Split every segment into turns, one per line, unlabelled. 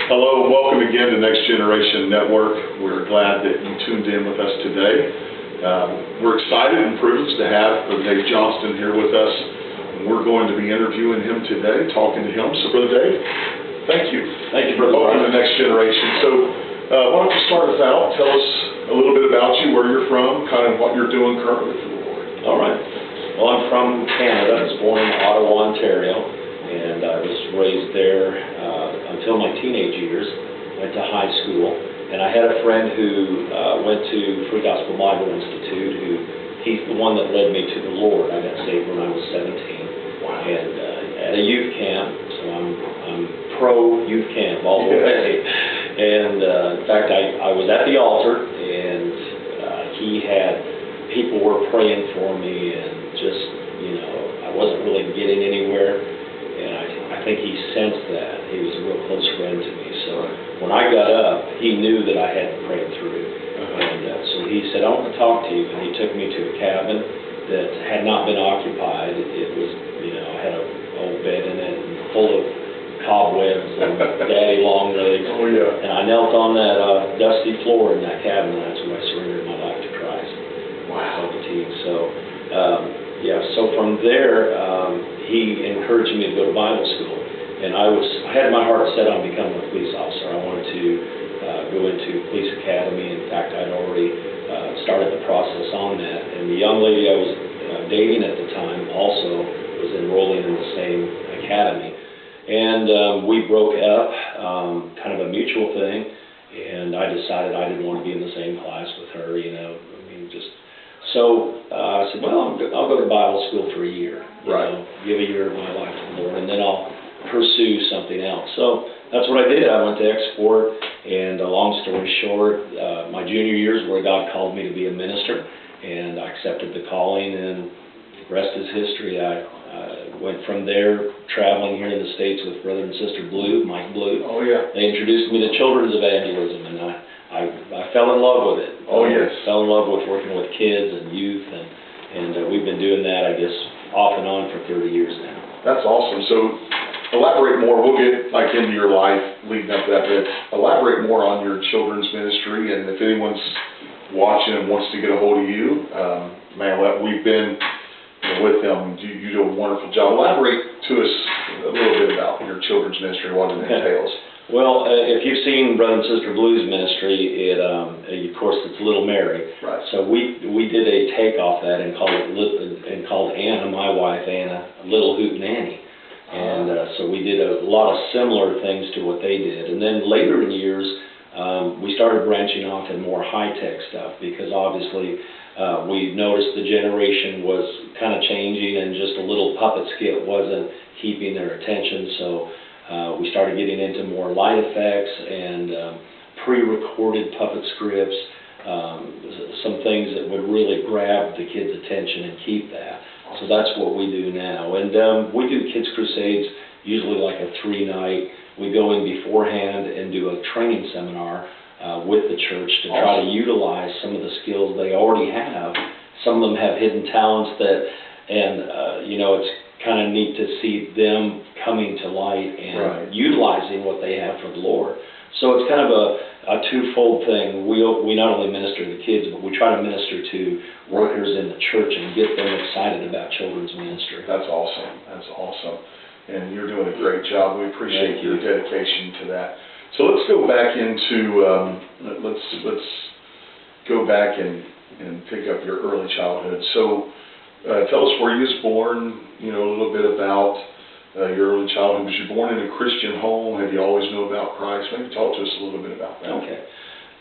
Hello, welcome again to Next Generation Network. We're glad that you tuned in with us today. We're excited and privileged to have Brother Dave Johnston here with us. And we're going to be interviewing him today, talking to him. So, Brother Dave, thank you.
Thank you, Brother.
Welcome to Next Generation. So, why don't you start us out? Tell us a little bit about you, where you're from, kind of what you're doing currently for the Lord.
All right. Well, I'm from Canada. I was born in Ottawa, Ontario, and I was raised there until my teenage years. Went to high school, and I had a friend who went to Free Gospel Bible Institute. He's the one that led me to the Lord. I got saved when I was 17, and at a youth camp. So I'm pro youth camp all the way. And in fact, I was at the altar, and he had people were praying for me, and just, I wasn't really getting anywhere, and I think he sensed that. He was a real close friend to me. So when I got up, he knew that I hadn't prayed through, and so he said, "I want to talk to you," and he took me to a cabin that had not been occupied. It was, I had an old bed in it, and full of cobwebs and daddy long legs.
Oh, yeah.
And I knelt on that dusty floor in that cabin, and that's when I surrendered my life to Christ.
Wow.
17. So, so from there, he encouraged me to go to Bible school. And I had my heart set on becoming a police officer. I wanted to go into police academy. In fact, I'd already started the process on that. And the young lady I was dating at the time also was enrolling in the same academy. And we broke up, kind of a mutual thing. And I decided I didn't want to be in the same class with her, So I said, well, I'll go to Bible school for a year, give a year of my life to the Lord, and then I'll pursue something else. So that's what I did. I went to export, and long story short, my junior years where God called me to be a minister, and I accepted the calling, and the rest is history. I went from there traveling here in the States with Brother and Sister Blue, Mike Blue.
Oh, yeah.
They introduced me to children's evangelism, and I fell in love with it.
Oh, yes.
Fell in love with working with kids and youth, and we've been doing that, I guess, off and on for 30 years now.
That's awesome. So, elaborate more. We'll get into your life leading up to that, but elaborate more on your children's ministry, and if anyone's watching and wants to get a hold of you, we've been with them. You do a wonderful job. Elaborate to us a little bit about your children's ministry, what it entails.
Well, if you've seen Brother and Sister Blue's ministry, of course, it's Little Mary.
Right.
So we did a take off that and called Anna, my wife Anna, Little Hoot Nanny, and so we did a lot of similar things to what they did. And then later in years, we started branching off in more high-tech stuff, because obviously we noticed the generation was kind of changing, and just a little puppet skit wasn't keeping their attention. So we started getting into more light effects and pre-recorded puppet scripts, some things that would really grab the kids' attention and keep that. So that's what we do now. And we do kids' crusades, usually like a 3-night. We go in beforehand and do a training seminar with the church to try to utilize some of the skills they already have. Some of them have hidden talents it's kind of neat to see them coming to light and utilizing what they have for the Lord. So it's kind of a twofold thing. We not only minister to the kids, but we try to minister to workers in the church and get them excited about children's ministry.
That's awesome. That's awesome. And you're doing a great job. We appreciate your dedication to that. So let's go back into let's go back and pick up your early childhood. So tell us where you was born. A little bit about your early childhood. Was you born in a Christian home? Have you always known about Christ? Maybe talk to us a little bit about that.
Okay.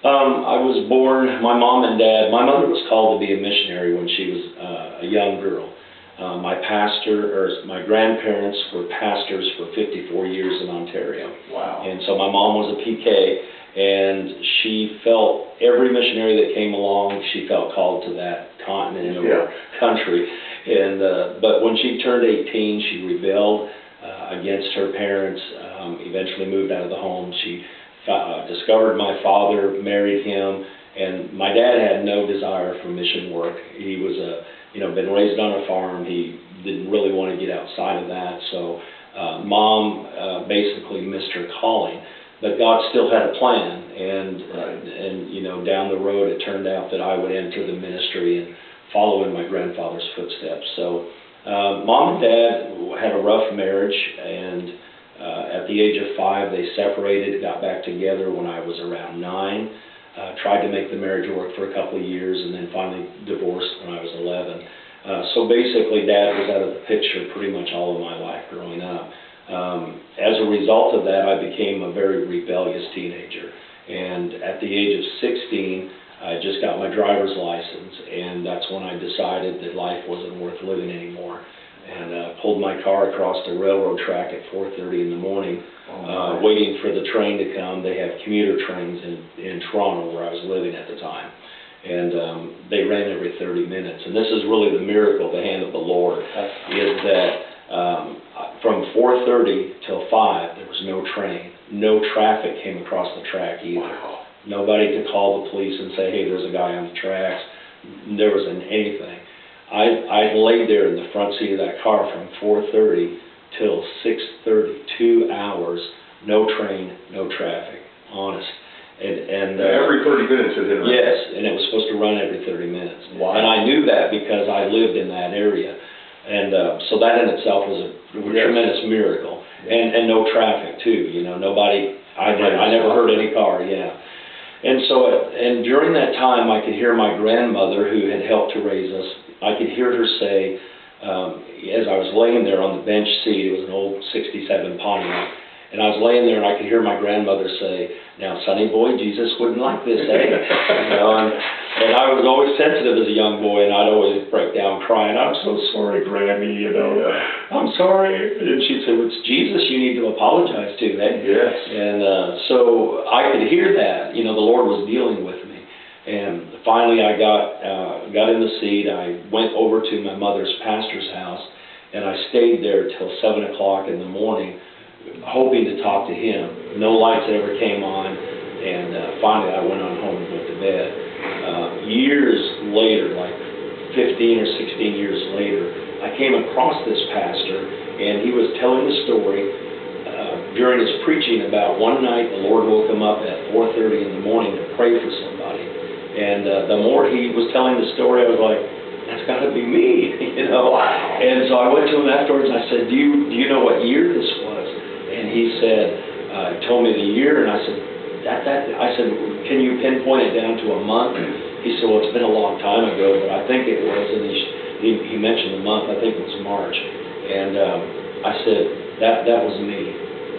I was born. My mom and dad. My mother was called to be a missionary when she was a young girl. My grandparents were pastors for 54 years in Ontario.
Wow. And
so my mom was a PK, and she felt every missionary that came along, she felt called to that continent or country. And but when she turned 18, she rebelled against her parents, eventually moved out of the home. She discovered my father, married him, and my dad had no desire for mission work. He was been raised on a farm. He didn't really want to get outside of that. So Mom basically missed her calling. but God still had a plan, and
Right.
you know, down the road it turned out that I would enter the ministry and follow in my grandfather's footsteps. So Mom and Dad had a rough marriage, and at the age of 5 they separated, got back together when I was around 9, tried to make the marriage work for a couple of years, and then finally divorced when I was 11. So basically Dad was out of the picture pretty much all of my life growing up. As a result of that, I became a very rebellious teenager, and at the age of 16 I just got my driver's license, and that's when I decided that life wasn't worth living anymore, and pulled my car across the railroad track at 4:30 in the morning, waiting for the train to come. They have commuter trains in Toronto, where I was living at the time, and they ran every 30 minutes. And this is really the miracle, the hand of the Lord, is that from 4:30 till 5, there was no train. No traffic came across the track either.
Wow.
Nobody could call the police and say, hey, there's a guy on the tracks. There wasn't anything. I laid there in the front seat of that car from 4:30 till 6:30, 2 hours, no train, no traffic, honest. And
every 30 minutes it hit around.
Yes, and it was supposed to run every 30 minutes.
Wow.
And I knew that because I lived in that area. And so that in itself was a tremendous miracle. And no traffic too, you know, nobody, I never heard any car, And so, and during that time, I could hear my grandmother, who had helped to raise us, I could hear her say, as I was laying there on the bench seat, it was an old 67 Pontiac, and I was laying there and I could hear my grandmother say, now, sonny boy, Jesus wouldn't like this, eh? You know, and I was always sensitive as a young boy, and I'd always break down crying, I'm so sorry, Grammy, you know, I'm sorry. And she'd say, well, it's Jesus you need to apologize to, eh?
Yes.
And so I could hear that, you know, the Lord was dealing with me. And finally I got in the seat. I went over to my mother's pastor's house, and I stayed there till 7 o'clock in the morning, hoping to talk to him. No lights ever came on, and finally I went on home and went to bed. Years later, like 15 or 16 years later, I came across this pastor, and he was telling the story during his preaching about one night the Lord woke him up at 4:30 in the morning to pray for somebody. And the more he was telling the story, I was like, that's got to be me, you know.
Wow.
And so I went to him afterwards and I said, do you know what year this was? And he said, told me the year, and I said, I said, can you pinpoint it down to a month? He said, well, it's been a long time ago, but I think it was, and he mentioned the month, I think it was March. And I said, that was me.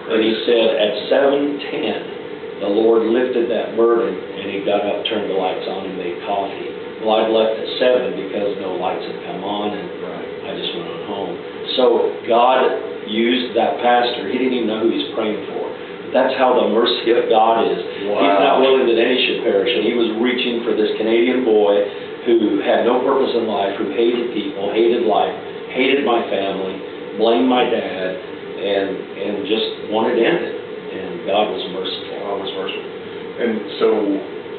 And he said, at 7:10, the Lord lifted that burden, and he got up, turned the lights on, and made coffee. Well, I'd left at 7 because no lights had come on, and I just went on home. So God used that pastor. He didn't even know who he's praying for. That's how the mercy of God is.
Wow.
He's not willing that any should perish, and he was reaching for this Canadian boy who had no purpose in life, who hated people, hated life, hated my family, blamed my dad, and just wanted to end it. And God was merciful.
God was merciful. And so,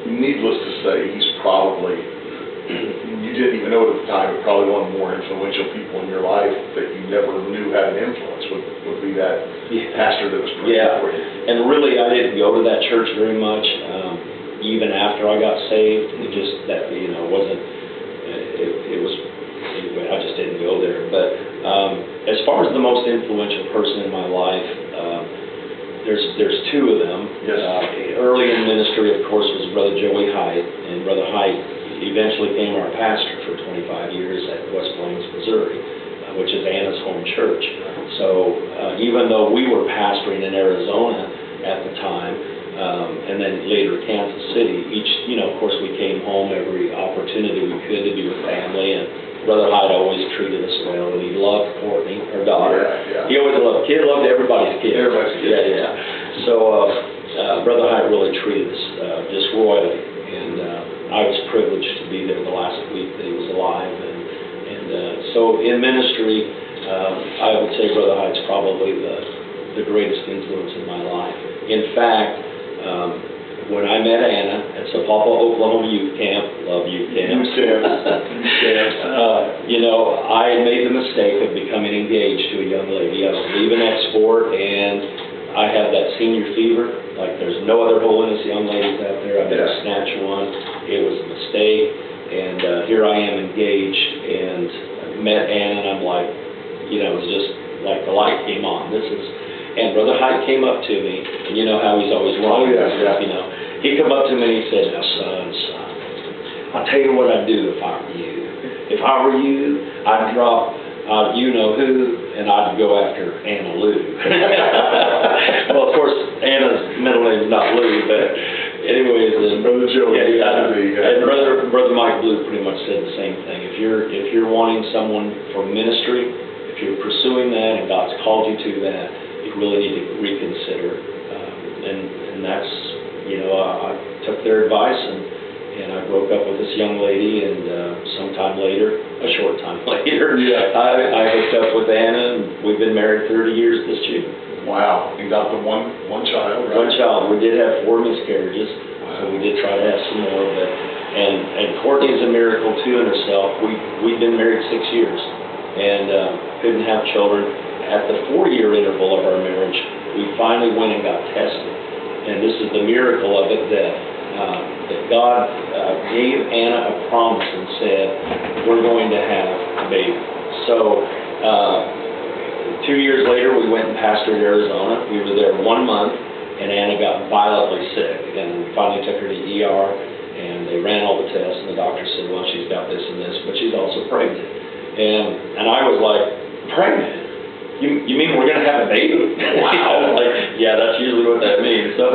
needless to say, he's probably, you didn't even know it at the time, but probably one of the more influential people in your life that you never knew had an influence would be that pastor that was praying for you.
And really, I didn't go to that church very much. Even after I got saved, it just, that, you know, wasn't, I just didn't go there. But as far as the most influential person in my life, there's two of them.
Yes.
Early in ministry, of course, was Brother Joey Height, and Brother Height eventually became our pastor for 25 years at West Plains, Missouri, which is Anna's home church. So even though we were pastoring in Arizona at the time, and then later Kansas City, of course, we came home every opportunity we could to be with family, and Brother Hyde always treated us well, and he loved Courtney, her daughter. He always loved everybody's kid.
Everybody's kid.
So Brother Hyde really treated us just royally, and I was privileged to be there the last week that he was alive, and so in ministry, I would say Brother Hyde's probably the greatest influence in my life. In fact, when I met Anna at Sapulpa, Oklahoma youth camp, love youth camps, I made the mistake of becoming engaged to a young lady. I was leaving export, and I have that senior fever, like there's no other holiness young ladies out there. I better snatch one. It was a mistake, and here I am engaged, and met Ann, and I'm like, you know, it was just like the light came on. And Brother Hyde came up to me, and you know how he's always running, you know. He come up to me and he said, "Now, son, I'll tell you what I'd do if I were you. If I were you, I'd drop you know who, and I'd go after Anna Lou." Well, of course, Anna's middle name's not Lou, but anyways, and
Brother Joe,
and Brother Mike Blue pretty much said the same thing. If you're wanting someone for ministry, if you're pursuing that and God's called you to that, you really need to reconsider. And that's, you know, I took their advice, and I broke up with this young lady, and sometime later, a short time later, I hooked up with Anna, and we've been married 30 years this June.
Wow, and got the one child, right?
One child. We did have 4 miscarriages, so we did try to have some more, but, and Courtney is a miracle too in herself. We've been married 6 years, and couldn't have children. At the 4-year interval of our marriage, we finally went and got tested, and this is the miracle of it, that God gave Anna a promise and said, we're going to have a baby. So 2 years later, we went and pastored Arizona. We were there 1 month, and Anna got violently sick, and finally took her to ER, and they ran all the tests, and the doctor said, well, she's got this and this, but she's also pregnant. And I was like, pregnant? You mean we're going to have a baby? Wow. Like, yeah, that's usually what that means. So,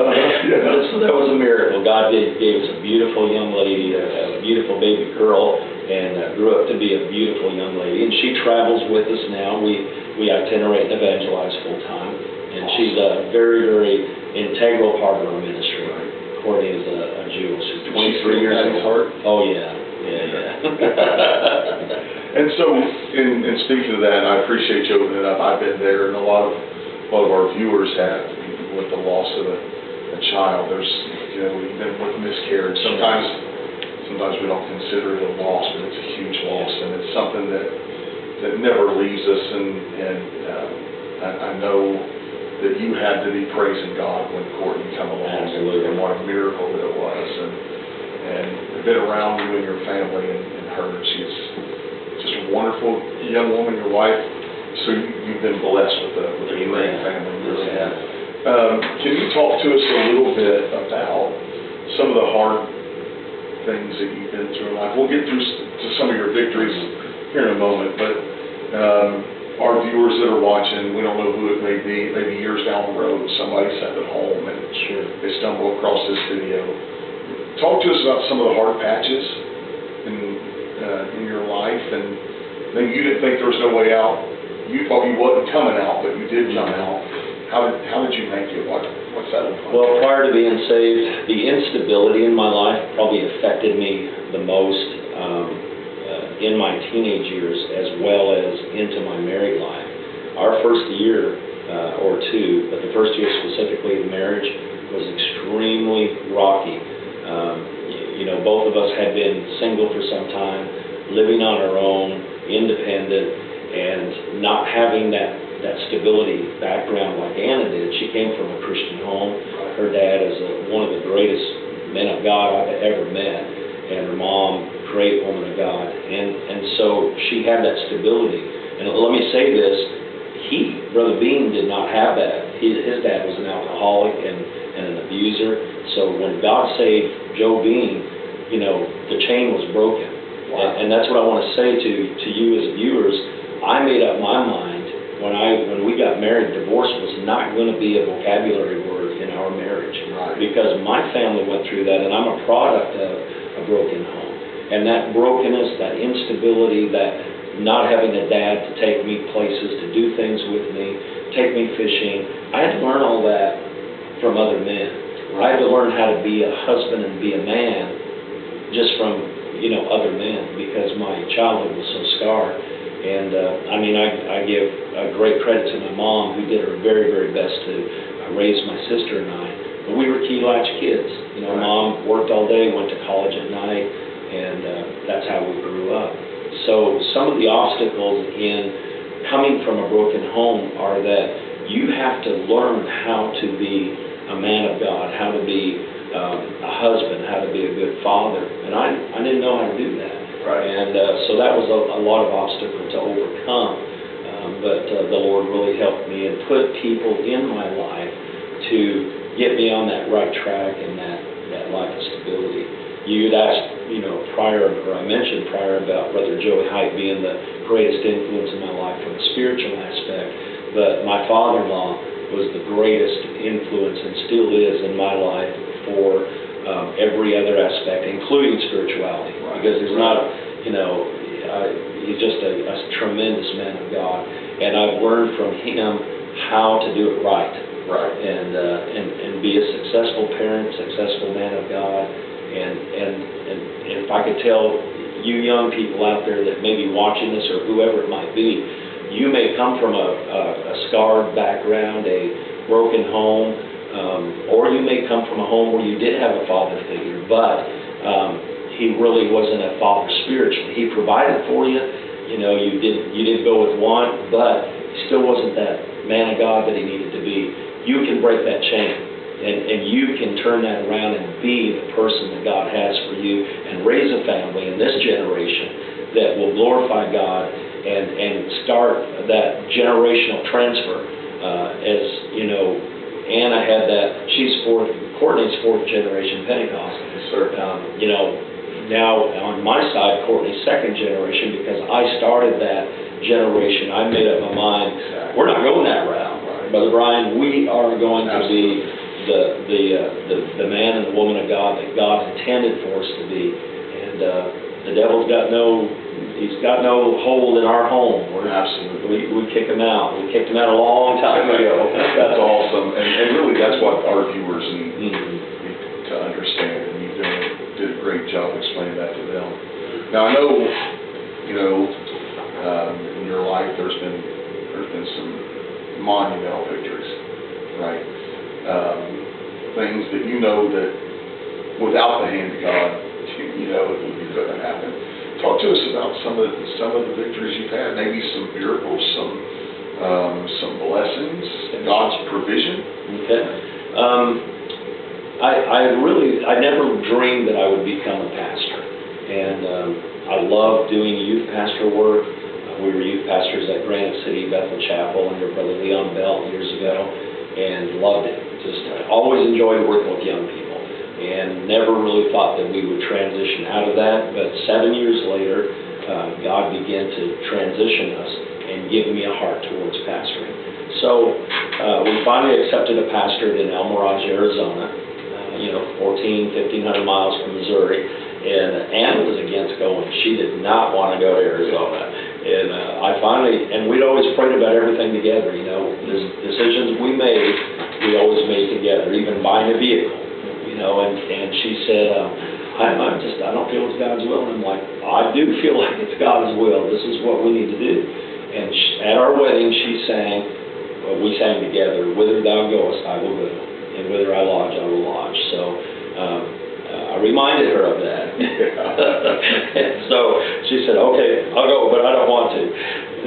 so that was a miracle. God gave us a beautiful young lady, a beautiful baby girl, and grew up to be a beautiful young lady. And she travels with us now. We itinerate and evangelize full time. And she's a very, very integral part of our ministry. Courtney is a jewel. She's 23 years old. Oh, yeah.
And so, in speaking of that, I appreciate you opening it up. I've been there, and a lot of our viewers have, with the loss of a child. There's, you know, even with miscarriage, sometimes we don't consider it a loss, but it's a huge loss, and it's something that never leaves us. And I know that you had to be praising God when Courtney come along, and what a miracle that it was. And I've been around you and your family and her. She's just a wonderful young woman, your wife. So you've been blessed with a great family. You really have. Can you talk to us a little bit about some of the hard things that you've been through in life? We'll get through to some of your victories here in a moment, but our viewers that are watching, we don't know who it may be. Maybe years down the road, somebody sat at home and they stumble across this video. Talk to us about some of the hard patches in your life, and maybe you didn't think there was no way out. You thought you wasn't coming out, but you did come out. How did you make it? What's that look like?
Well, prior to being saved, the instability in my life probably affected me the most in my teenage years, as well as into my married life. Our first year or two, but the first year specifically of marriage, was extremely rocky. You know, both of us had been single for some time, living on our own, independent, and not having that stability background like Anna did. She came from a Christian home. Her dad is one of the greatest men of God I've ever met, and her mom, great woman of God. And so she had that stability. And let me say this, Brother Bean did not have that. His dad was an alcoholic and an abuser. So when God saved Joe Bean, you know, the chain was broken. Wow. And that's what I want to say to you as viewers. I made up my mind when we got married. Divorce was not going to be a vocabulary word in our marriage, because my family went through that, and I'm a product of a broken home. And that brokenness, that instability, that not having a dad to take me places, to do things with me, take me fishing, I had to learn all that from other men. I had to learn how to be a husband and be a man just from, you know, other men, because my childhood was so scarred. And I mean, I give great credit to my mom, who did her very, very best to raise my sister and I. But we were key latch kids. You know, Mom worked all day, went to college at night, and that's how we grew up. So some of the obstacles in coming from a broken home are that you have to learn how to be a man of God, how to be a husband, how to be a good father. And I didn't know how to do that.
Right.
And so that was a lot of obstacle to overcome. But the Lord really helped me and put people in my life to get me on that right track and that life of stability. You'd asked, prior, or I mentioned prior about Brother Joey Height being the greatest influence in my life from the spiritual aspect, but my father-in-law was the greatest influence and still is in my life for every other aspect, including spirituality.
Right.
Because there's not, he's just a tremendous man of God, and I've learned from him how to do it right.
Right.
And be a successful parent, successful man of God, and if I could tell you young people out there that may be watching this or whoever it might be, you may come from a scarred background, a broken home, or you may come from a home where you did have a father figure, but he really wasn't a father spiritually. He provided for you. You did go with one, but he still wasn't that man of God that he needed to be. You can break that chain, and you can turn that around and be the person that God has for you and raise a family in this generation that will glorify God and start that generational transfer. As you know, Anna had that. Courtney's fourth generation Pentecostal.
Yes, sir.
Now on my side, Courtney's second generation, because I started that generation. I made up my mind.
Exactly.
We're not going that route. Brother Brian, we are going to be the man and the woman of God that God intended for us to be. And the devil's got no hold in our home.
Absolutely.
We kick him out. We kicked him out a long time ago.
That's awesome. And really that's what our viewers need to understand. And you did a great job explaining that to them. Now I know, in your life there's been some monumental victories, right? Things that that without the hand of God, it couldn't happen. Talk to us about some of the victories you've had. Maybe some miracles, some blessings, God's provision.
Okay. I never dreamed that I would become a pastor, and I love doing youth pastor work. We were youth pastors at Granite City Bethel Chapel under Brother Leon Bell years ago, and loved it. I always enjoyed working with young people, and never really thought that we would transition out of that. But 7 years later, God began to transition us and give me a heart towards pastoring. So we finally accepted a pastorate in El Mirage, Arizona, 1,500 miles from Missouri. And Anna was against going. She did not want to go to Arizona. And we'd always prayed about everything together, The decisions we made, we always made together, even buying a vehicle, and she said, I don't feel it's God's will. And I'm like, I do feel like it's God's will. This is what we need to do. And at our wedding, we sang together, whither thou goest, I will go, and whither I lodge, I will lodge. So, I reminded her of that. And so she said, okay, I'll go, but I don't want to.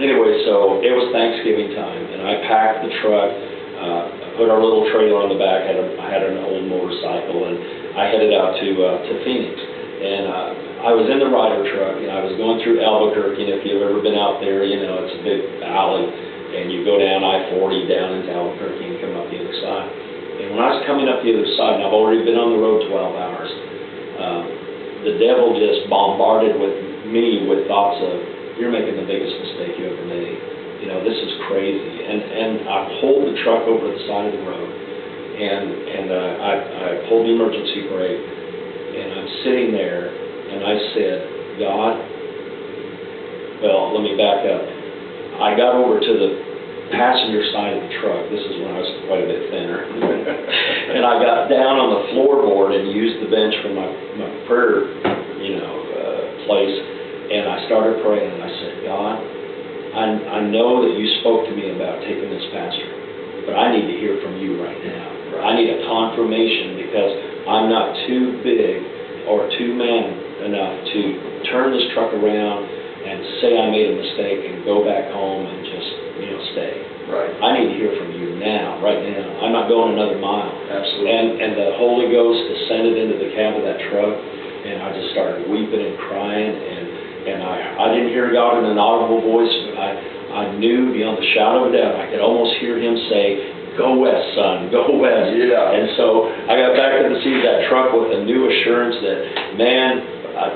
Anyway, so it was Thanksgiving time, and I packed the truck, put our little trailer on the back. I had an old motorcycle, and I headed out to Phoenix. And I was in the Ryder truck, and I was going through Albuquerque. And if you've ever been out there, it's a big valley, and you go down I-40 down into Albuquerque and come up the other side. And when I was coming up the other side, and I've already been on the road 12 hours, the devil just bombarded me with thoughts of, you're making the biggest mistake you ever made. This is crazy. And I pulled the truck over to the side of the road, and I pulled the emergency brake, and I'm sitting there, and I said, God, well, let me back up. I got over to the passenger side of the truck. This is when I was quite a bit thinner. And I got down on the floorboard and used the bench for my prayer, place. And I started praying, and I said, God, I know that you spoke to me about taking this pastor, but I need to hear from you right now. I need a confirmation, because I'm not too big or too man enough to turn this truck around and say I made a mistake and go back home and just, stay.
Right.
I need to hear from you now, right now. I'm not going another mile.
Absolutely.
And the Holy Ghost descended into the cab of that truck, and I just started weeping and crying, and I didn't hear God in an audible voice, but I knew beyond the shadow of a doubt, I could almost hear Him say, "Go west, son, go west."
Yeah.
And so I got back in the seat of that truck with a new assurance that, man,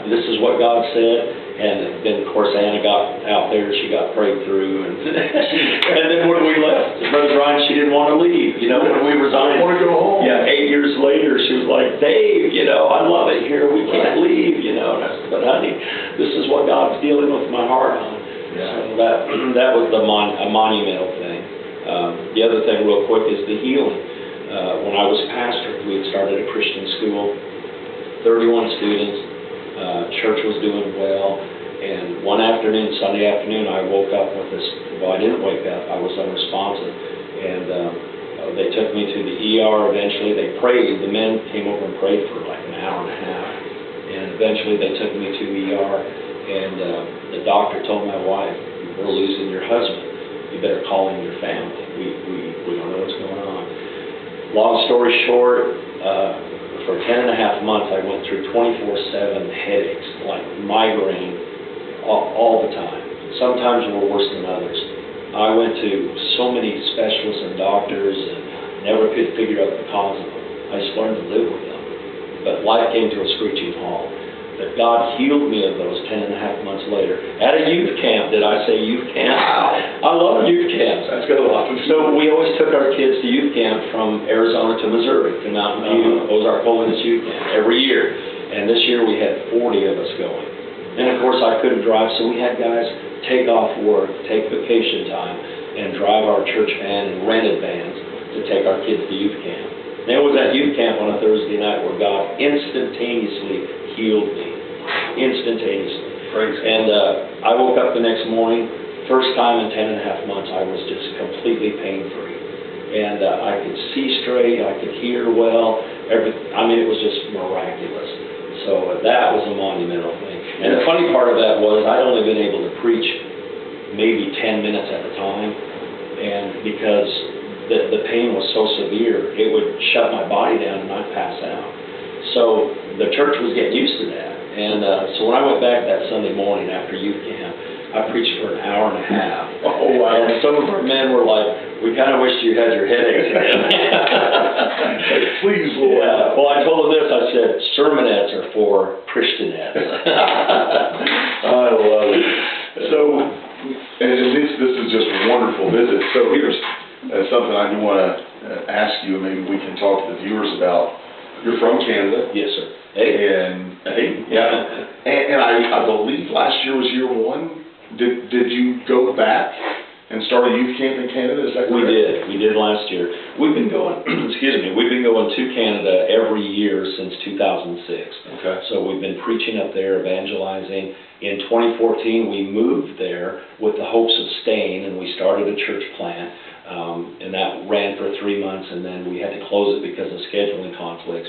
this is what God said. And then, of course, Anna got out there, she got prayed through, and and then when we left, Brother Brian, she didn't want to leave, when we resigned.
I want to go home.
Yeah, 8 years later, she was like, "Dave, I love it here, we can't leave, And I said, "But honey, this is what God's dealing with my heart on."
Yeah.
So that was a monumental thing. The other thing, real quick, is the healing. When I was pastor, we had started a Christian school, 31 students. Church was doing well, and one afternoon, Sunday afternoon, I woke up with this, well, I didn't wake up, I was unresponsive, and they took me to the ER eventually. They prayed, the men came over and prayed for like an hour and a half, and eventually they took me to ER, and the doctor told my wife, "We're losing your husband, you better call in your family, we don't know what's going on." Long story short, for 10 and a half months, I went through 24/7 headaches, like migraine, all the time. Sometimes were worse than others. I went to so many specialists and doctors and never could figure out the cause of them. I just learned to live with them. But life came to a screeching halt. But God healed me of those 10 and a half months later. At a youth camp. Did I say youth camp?
Wow.
I love youth camps.
That's got a lot to do.
So we always took our kids to youth camp from Arizona to Missouri, to Mountain View, Ozark Holiness Youth Camp, every year. And this year we had 40 of us going. And of course I couldn't drive, so we had guys take off work, take vacation time, and drive our church van and rented vans to take our kids to youth camp. And it was at youth camp on a Thursday night where God instantaneously healed me. Instantaneously.
Praise God.
And I woke up the next morning, first time in 10 and a half months, I was just completely pain-free. And I could see straight, I could hear well, it was just miraculous. So that was a monumental thing. And the funny part of that was I'd only been able to preach maybe 10 minutes at a time, and because the pain was so severe, it would shut my body down and I'd pass out. So the church was getting used to that. And so when I went back that Sunday morning after youth camp, I preached for an hour and a half.
Oh, wow.
And some of our men were like, "We kind of wished you had your headaches again."
Please, Lord.
Yeah. Well, I told them this. I said, sermonettes are for Christianettes.
I love it. So, and this is just a wonderful visit. So here's something I do want to ask you, and maybe we can talk to the viewers about. You're from Canada.
Yes, sir. Hey.
Yeah. And I believe last year was year one. Did you go back and start a youth camp in Canada? Is that correct?
We did last year. We've been going, we've been going to Canada every year since 2006.
Okay.
So we've been preaching up there, evangelizing. In 2014, we moved there with the hopes of staying, and we started a church plant. And that ran for 3 months, and then we had to close it because of scheduling conflicts.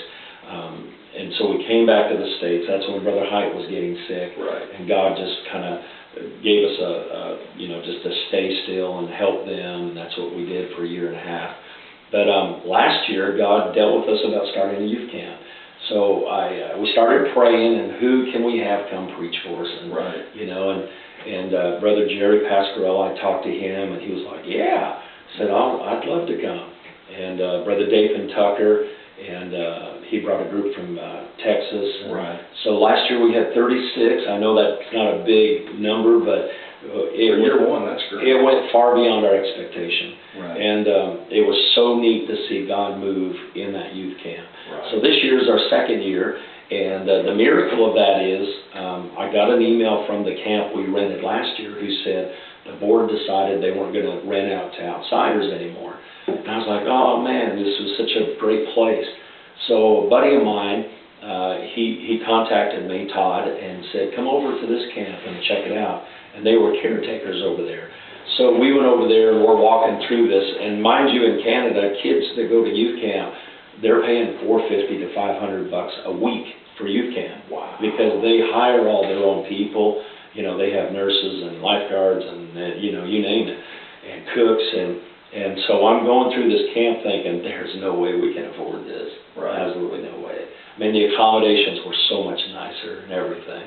And so we came back to the States. That's when Brother Height was getting sick.
Right.
And God just kind of gave us just to stay still and help them, and that's what we did for a year and a half. But last year, God dealt with us about starting a youth camp. So we started praying, and who can we have come preach for us? And,
right.
And Brother Jerry Pasquarella, I talked to him, and he was like, "Yeah." I said, "I'd love to come." And Brother Dathan Tucker, and he brought a group from Texas.
Right.
So last year we had 36. I know that's not a big number, but
year one, that's great.
It went far beyond our expectation.
Right.
And it was so neat to see God move in that youth camp.
Right.
So this year is our second year, and the miracle of that is I got an email from the camp we rented last year who said the board decided they weren't going to rent out to outsiders anymore. And I was like, "Oh man, this was such a great place." So a buddy of mine, he contacted me, Todd, and said, "Come over to this camp and check it out." And they were caretakers over there. So we went over there and we're walking through this. And mind you, in Canada, kids that go to youth camp, they're paying $450 to $500 a week for youth camp.
Wow.
Because they hire all their own people. They have nurses and lifeguards and, you name it, and cooks. And so I'm going through this camp thinking, there's no way we can afford this.
Right.
Absolutely no way. I mean, the accommodations were so much nicer and everything.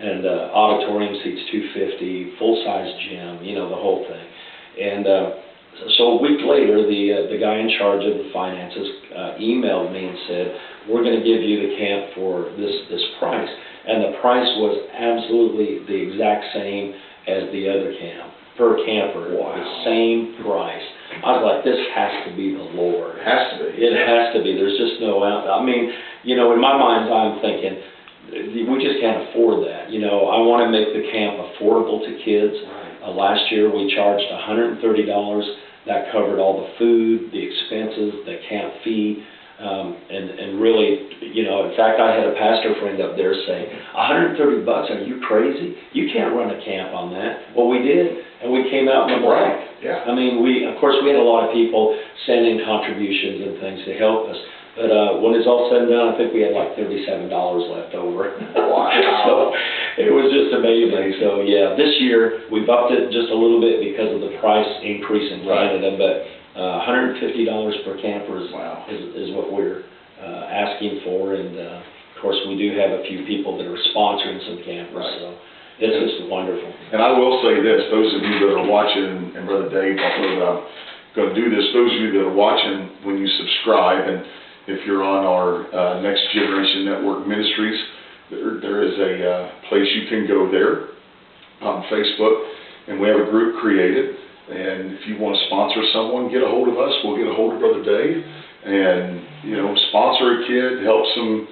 And auditorium seats 250, full-size gym, you know, the whole thing. And so a week later, the guy in charge of the finances emailed me and said, we're going to give you the camp for this price. And the price was absolutely the exact same as the other camp, per camper.
Wow.
The same price. I was like, this has to be the Lord.
It has to be.
It has to be. There's just no out. I mean, you know, in my mind, I'm thinking, we just can't afford that. You know, I want to make the camp affordable to kids.
Right.
Last year, we charged $130. That covered all the food, the expenses, the camp fee, and really, you know, in fact, I had a pastor friend up there say, $130, are you crazy? You can't run a camp on that. Well, we did, and we came out in the black.
Yeah.
I mean, of course, we had a lot of people sending contributions and things to help us. But when it's all said and done, I think we had like $37 left over.
Wow.
So it was just amazing. So yeah, this year we've upped it just a little bit because of the price increase in Canada. But $150 per camper is what we're asking for. And of course, we do have a few people that are sponsoring some campers.
Right.
So it's just wonderful.
And I will say this, those of you that are watching, and Brother Dave, I'm going to do this, those of you that are watching, when you subscribe, and if you're on our Next Generation Network Ministries, there is a place you can go there on Facebook, and we have a group created. And if you want to sponsor someone, get a hold of us. We'll get a hold of Brother Dave, and you know, sponsor a kid, help some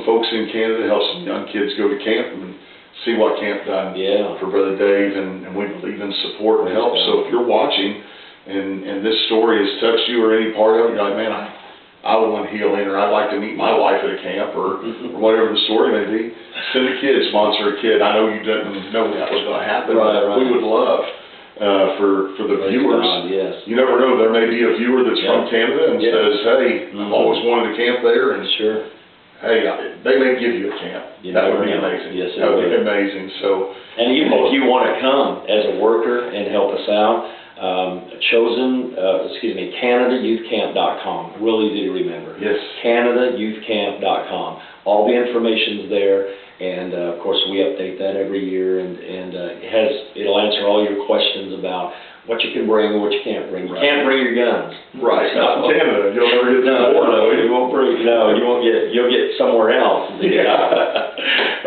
folks in Canada, help some young kids go to camp and see what camp done for Brother Dave. And we believe in support and help. So if you're watching and this story has touched you or any part of it, you're like, man, I want healing, or I'd like to meet my wife at a camp, or whatever the story may be, send a kid, sponsor a kid. I know you didn't know that was going to happen, but we would love for the viewers.
Yes.
You never know, there may be a viewer that's from Canada and says, hey, I've always wanted to camp there, and hey, they may give you a camp. That would be amazing.
Yes,
that would be amazing. So,
and even if you want to come as a worker and help us out, CanadaYouthCamp.com. Real easy to remember.
Yes.
CanadaYouthCamp.com. All the information's there, and of course we update that every year, and it'll answer all your questions about what you can bring and what you can't bring. You can't bring your guns.
Right. Not in Canada. You'll never get
you won't bring. No, you won't get. You'll get somewhere else.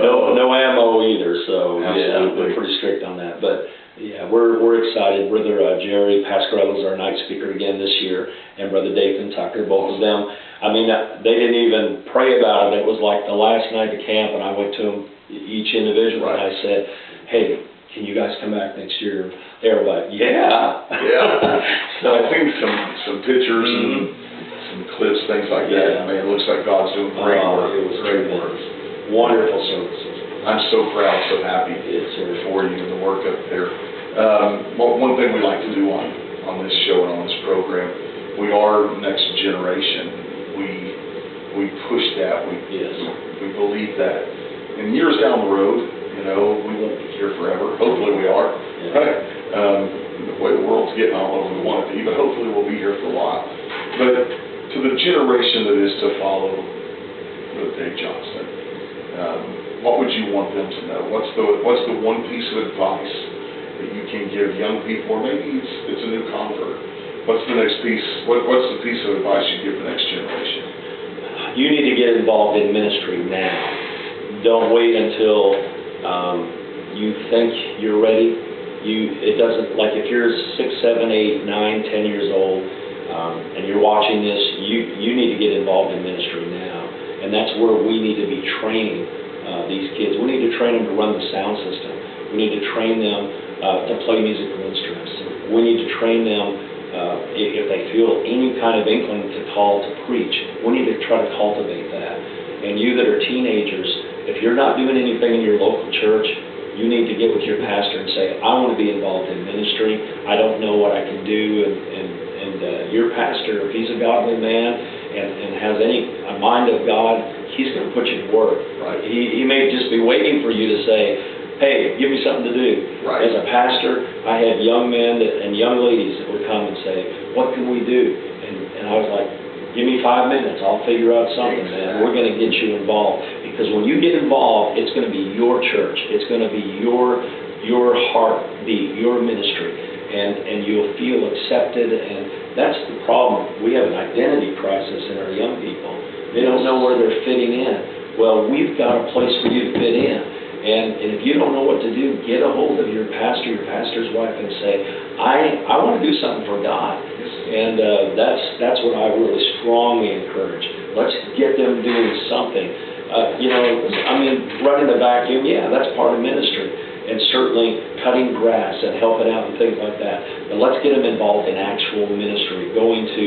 No ammo either. So we're pretty strict on that, but. Yeah, we're excited. Brother Jerry Pascarella is our night speaker again this year, and Brother Dathan Tucker, both of them. I mean, they didn't even pray about it. It was like the last night of camp, and I went to them each individual, and I said, hey, can you guys come back next year? They were like, yeah.
So I think some pictures and some clips, things like that. I mean, it looks like God's doing great work.
It was
great work.
Wonderful services.
I'm so proud, so happy for you and the work up there. One thing we like to do on this show and on this program, we are Next Generation. We push that. We believe that. And years down the road, you know, we won't be here forever. Hopefully we are. Right? The way the world's getting, I don't know if we want it to be, but hopefully we'll be here for a while. But to the generation that is to follow Brother Dave Johnston, what would you want them to know? What's the one piece of advice that you can give young people, or maybe it's a new convert? What's the next piece? What's the piece of advice you give the next generation?
You need to get involved in ministry now. Don't wait until you think you're ready. It doesn't, like if you're 6, 7, 8, 9, 10 years old, and you're watching this, you need to get involved in ministry now. And that's where we need to be training these kids. We need to train them to run the sound system. We need to train them to play musical instruments. We need to train them if they feel any kind of inkling to call to preach. We need to try to cultivate that. And you that are teenagers, if you're not doing anything in your local church, you need to get with your pastor and say, I want to be involved in ministry. I don't know what I can do. And your pastor, if he's a godly man and has a mind of God, he's going to put you to work.
Right.
He may just be waiting for you to say, hey, give me something to do.
Right.
As a pastor, I had young men and young ladies that would come and say, what can we do? And I was like, give me 5 minutes, I'll figure out something, man. We're going to get you involved. Because when you get involved, it's going to be your church. It's going to be your heartbeat, your ministry. And you'll feel accepted. And that's the problem. We have an identity crisis in our young people. They don't know where they're fitting in. Well, we've got a place for you to fit in. And if you don't know what to do, get a hold of your pastor, your pastor's wife, and say, I want to do something for God. And that's what I really strongly encourage. Let's get them doing something. Running the vacuum, yeah, that's part of ministry. And certainly cutting grass and helping out and things like that. But let's get them involved in actual ministry, going to,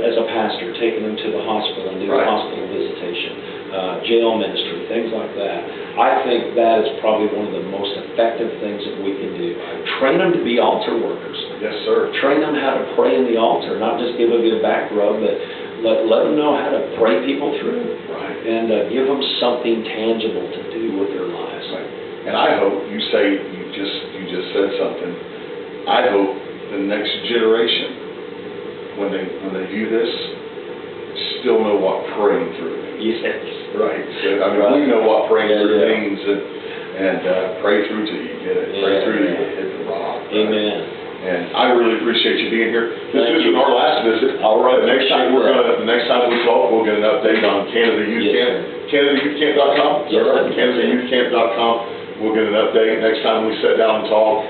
as a pastor, taking them to the hospital and doing hospital visitation, jail ministry, things like that. I think that is probably one of the most effective things that we can do. Train them to be altar workers.
Yes, sir.
Train them how to pray in the altar, not just give a good back rub, but let them know how to pray people through.
Right.
And give them something tangible to do with their lives.
Right. And I hope you just said something. I hope the next generation, when they view this, still know what praying through means.
Yes.
Right. So, we know what praying through means, and pray through till you get it. Pray through till you hit the rock. Right?
Amen.
And I really appreciate you being here. This isn't our last visit.
All right.
The next time we talk, we'll get an update on Canada Youth Camp. CanadaYouthCamp.com.
Yes, sir.
CanadaYouthCamp.com. We'll get an update. Next time we sit down and talk,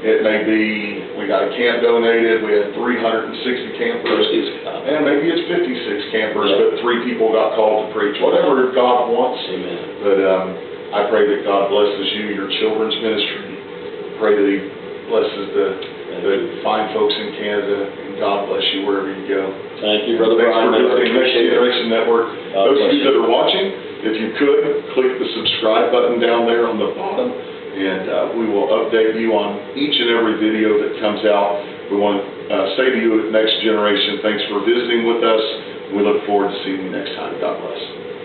it may be we got a camp donated. We had 360 campers. And maybe it's 56 campers, but 3 people got called to preach. Whatever God wants.
Amen.
But I pray that God blesses you, your children's ministry. Pray that He blesses the fine folks in Canada, and God bless you wherever you go.
Thank you, Brother
Thanks
Brian.
for visiting Next Generation Network. Those of you that are watching, if you could, click the subscribe button down there on the bottom, and we will update you on each and every video that comes out. We want to say to you, Next Generation, thanks for visiting with us. We look forward to seeing you next time. God bless.